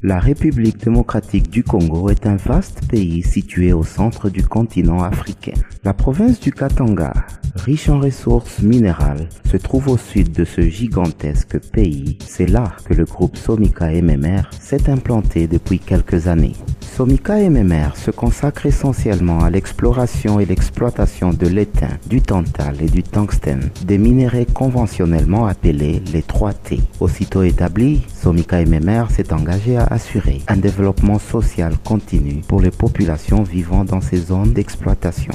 La République démocratique du Congo est un vaste pays situé au centre du continent africain. La province du Katanga, riche en ressources minérales, se trouve au sud de ce gigantesque pays. C'est là que le groupe Somika MMR s'est implanté depuis quelques années. Somika MMR se consacre essentiellement à l'exploration et l'exploitation de l'étain, du tantal et du tungstène, des minéraux conventionnellement appelés les 3T. Aussitôt établi, Somika MMR s'est engagé à assurer un développement social continu pour les populations vivant dans ces zones d'exploitation.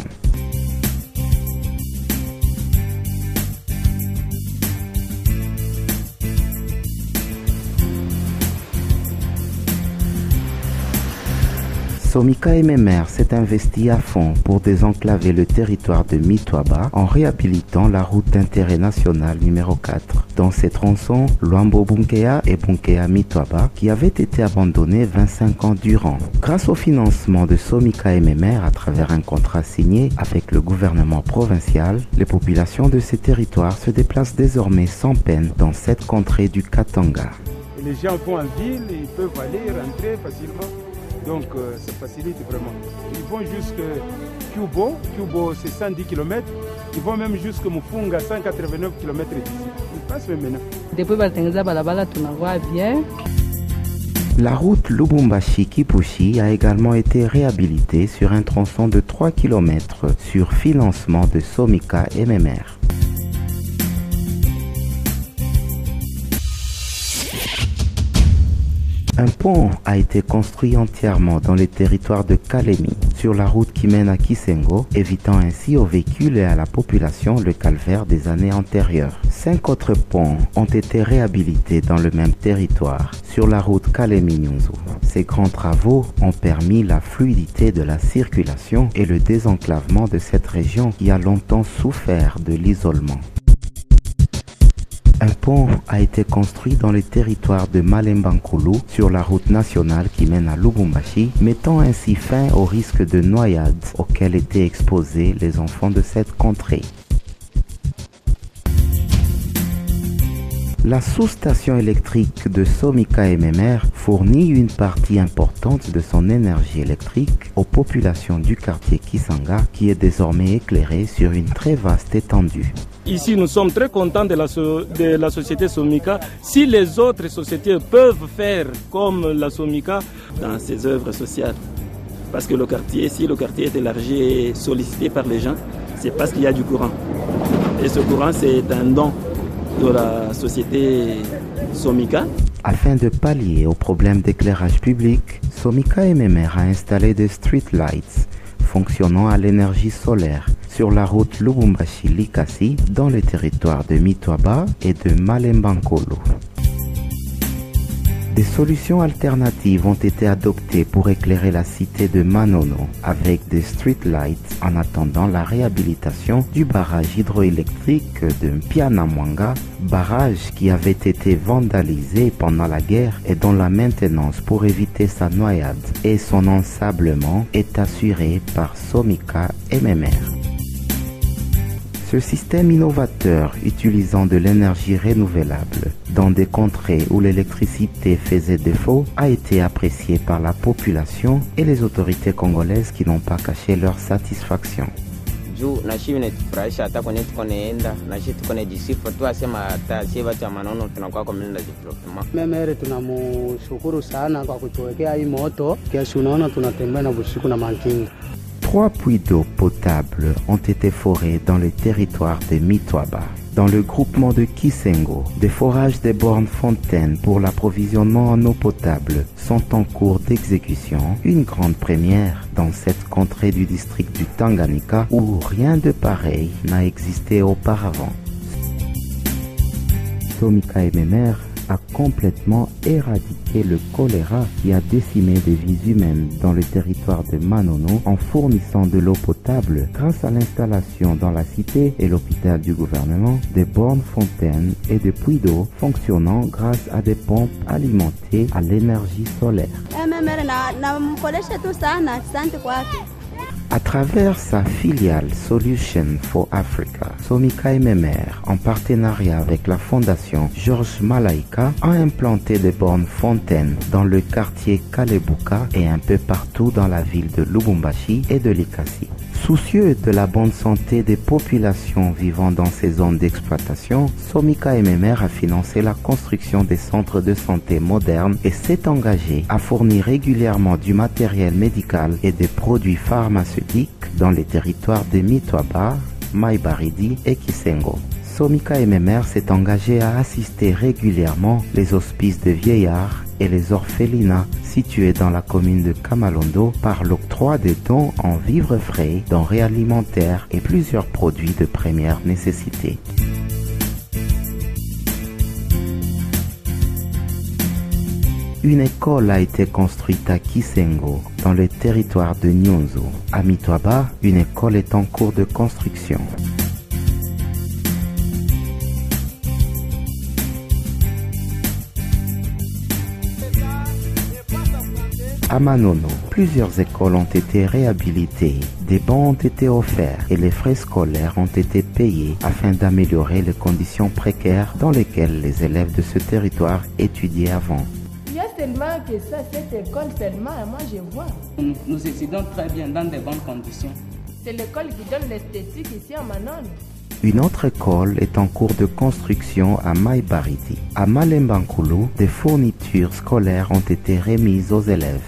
Somika MMR s'est investi à fond pour désenclaver le territoire de Mitwaba en réhabilitant la route d'intérêt national numéro 4 dans ses tronçons Luambo-Bunkea et Bunkea-Mitwaba qui avaient été abandonnés 25 ans durant. Grâce au financement de Somika MMR à travers un contrat signé avec le gouvernement provincial, les populations de ces territoires se déplacent désormais sans peine dans cette contrée du Katanga. Les gens vont en ville, ils peuvent aller rentrer facilement. Donc ça facilite vraiment. Ils vont jusqu'à Kubo, Kubo c'est 110 km. Ils vont même jusqu'à Mufunga, 189 km d'ici. Ils passent même maintenant. Depuis Baltenza Balabala, tu vois bien. La route Lubumbashi-Kipushi a également été réhabilitée sur un tronçon de 3 km sur financement de Somika MMR. Un pont a été construit entièrement dans les territoires de Kalemi, sur la route qui mène à Kisengo, évitant ainsi aux véhicules et à la population le calvaire des années antérieures. 5 autres ponts ont été réhabilités dans le même territoire, sur la route Kalemi-Nyunzu. Ces grands travaux ont permis la fluidité de la circulation et le désenclavement de cette région qui a longtemps souffert de l'isolement. Un pont a été construit dans les territoires de Malembankulu sur la route nationale qui mène à Lubumbashi, mettant ainsi fin au risque de noyade auquel étaient exposés les enfants de cette contrée. La sous-station électrique de Somika MMR fournit une partie importante de son énergie électrique aux populations du quartier Kisanga qui est désormais éclairée sur une très vaste étendue. Ici, nous sommes très contents de la société Somika. Si les autres sociétés peuvent faire comme la Somika dans ses œuvres sociales, parce que le quartier, si le quartier est élargi et sollicité par les gens, c'est parce qu'il y a du courant. Et ce courant, c'est un don de la société Somika. Afin de pallier aux problèmes d'éclairage public, Somika MMR a installé des street lights fonctionnant à l'énergie solaire sur la route Lubumbashi-Likasi dans les territoires de Mitwaba et de Malembankulu. Des solutions alternatives ont été adoptées pour éclairer la cité de Manono avec des street lights en attendant la réhabilitation du barrage hydroélectrique de Mpianamwanga, barrage qui avait été vandalisé pendant la guerre et dont la maintenance pour éviter sa noyade et son ensablement est assurée par Somika MMR. Ce système innovateur utilisant de l'énergie renouvelable dans des contrées où l'électricité faisait défaut a été apprécié par la population et les autorités congolaises qui n'ont pas caché leur satisfaction. MMR tunamshukuru sana kwa kutuwekea hii moto kiasi unaona tunatembea na usiku na mankinga. 3 puits d'eau potable ont été forés dans le territoire de Mitwaba. Dans le groupement de Kisengo, des forages des bornes fontaines pour l'approvisionnement en eau potable sont en cours d'exécution, une grande première dans cette contrée du district du Tanganyika où rien de pareil n'a existé auparavant. Somika MMR a complètement éradiqué le choléra qui a décimé des vies humaines dans le territoire de Manono en fournissant de l'eau potable grâce à l'installation dans la cité et l'hôpital du gouvernement des bornes fontaines et des puits d'eau fonctionnant grâce à des pompes alimentées à l'énergie solaire. À travers sa filiale Solution for Africa, Somika MMR, en partenariat avec la fondation Georges Malaika, a implanté des bornes fontaines dans le quartier Kalebuka et un peu partout dans la ville de Lubumbashi et de Likasi. Soucieux de la bonne santé des populations vivant dans ces zones d'exploitation, Somika MMR a financé la construction des centres de santé modernes et s'est engagé à fournir régulièrement du matériel médical et des produits pharmaceutiques dans les territoires de Mitwaba, Maïbaridi et Kisengo. Somika MMR s'est engagé à assister régulièrement les hospices de vieillards et les orphelinats situés dans la commune de Kamalondo par l'octroi de dons en vivres frais, denrées alimentaires et plusieurs produits de première nécessité. Une école a été construite à Kisengo, dans le territoire de Nyonzo. À Mitwaba, une école est en cours de construction. À Manono, plusieurs écoles ont été réhabilitées, des bancs ont été offerts et les frais scolaires ont été payés afin d'améliorer les conditions précaires dans lesquelles les élèves de ce territoire étudiaient avant. Il y a seulement que ça, cette école seulement, et moi je vois. Nous étudions très bien dans de bonnes conditions. C'est l'école qui donne l'esthétique ici à Manon. Une autre école est en cours de construction à Maïbaridi. À Malembankulu, des fournitures scolaires ont été remises aux élèves.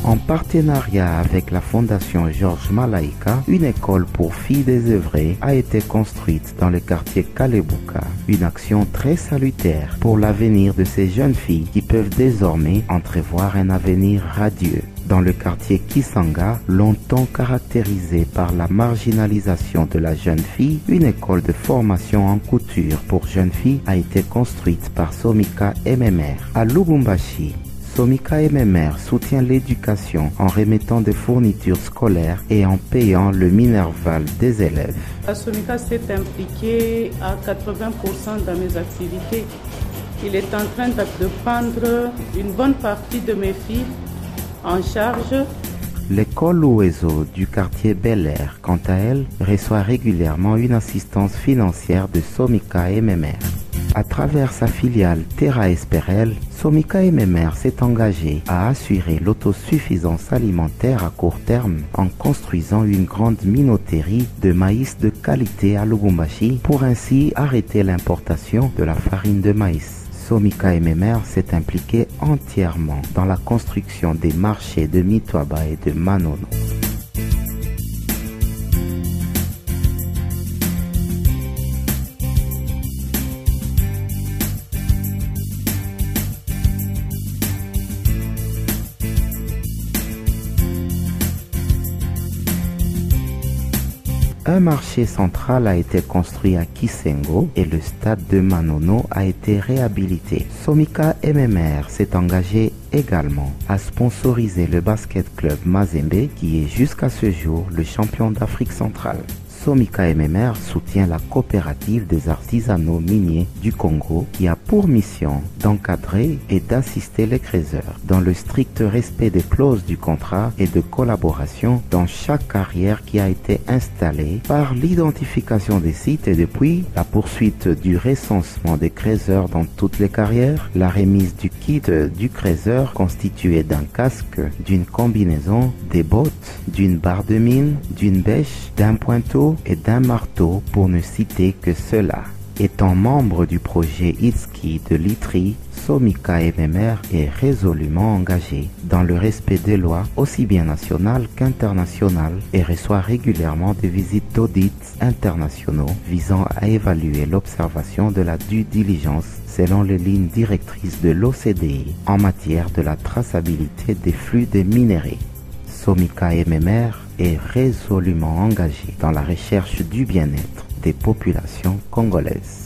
En partenariat avec la fondation Georges Malaika, une école pour filles désœuvrées a été construite dans le quartier Kalebuka. Une action très salutaire pour l'avenir de ces jeunes filles qui peuvent désormais entrevoir un avenir radieux. Dans le quartier Kisanga, longtemps caractérisé par la marginalisation de la jeune fille, une école de formation en couture pour jeunes filles a été construite par Somika MMR. À Lubumbashi, Somika MMR soutient l'éducation en remettant des fournitures scolaires et en payant le minerval des élèves. Somika s'est impliqué à 80% dans mes activités. Il est en train de prendre une bonne partie de mes filles en charge. L'école Ouezo du quartier Bel Air, quant à elle, reçoit régulièrement une assistance financière de Somika MMR. À travers sa filiale Terra Esperel, Somika MMR s'est engagé à assurer l'autosuffisance alimentaire à court terme en construisant une grande minoterie de maïs de qualité à Lubumbashi pour ainsi arrêter l'importation de la farine de maïs. Somika MMR s'est impliqué entièrement dans la construction des marchés de Mitwaba et de Manono. Un marché central a été construit à Kisengo et le stade de Manono a été réhabilité. Somika MMR s'est engagé également à sponsoriser le basket club Mazembe qui est jusqu'à ce jour le champion d'Afrique centrale. Somika MMR soutient la coopérative des artisanaux miniers du Congo qui a pour mission d'encadrer et d'assister les creuseurs dans le strict respect des clauses du contrat et de collaboration dans chaque carrière qui a été installée par l'identification des sites et depuis la poursuite du recensement des creuseurs dans toutes les carrières, la remise du kit du creuseur constitué d'un casque, d'une combinaison, des bottes, d'une barre de mine, d'une bêche, d'un pointeau et d'un marteau pour ne citer que cela. Étant membre du projet ITSKI de l'ITRI, Somika MMR est résolument engagé dans le respect des lois aussi bien nationales qu'internationales et reçoit régulièrement des visites d'audits internationaux visant à évaluer l'observation de la due diligence selon les lignes directrices de l'OCDE en matière de la traçabilité des flux des minéraux. Somika MMR est résolument engagé dans la recherche du bien-être des populations congolaises.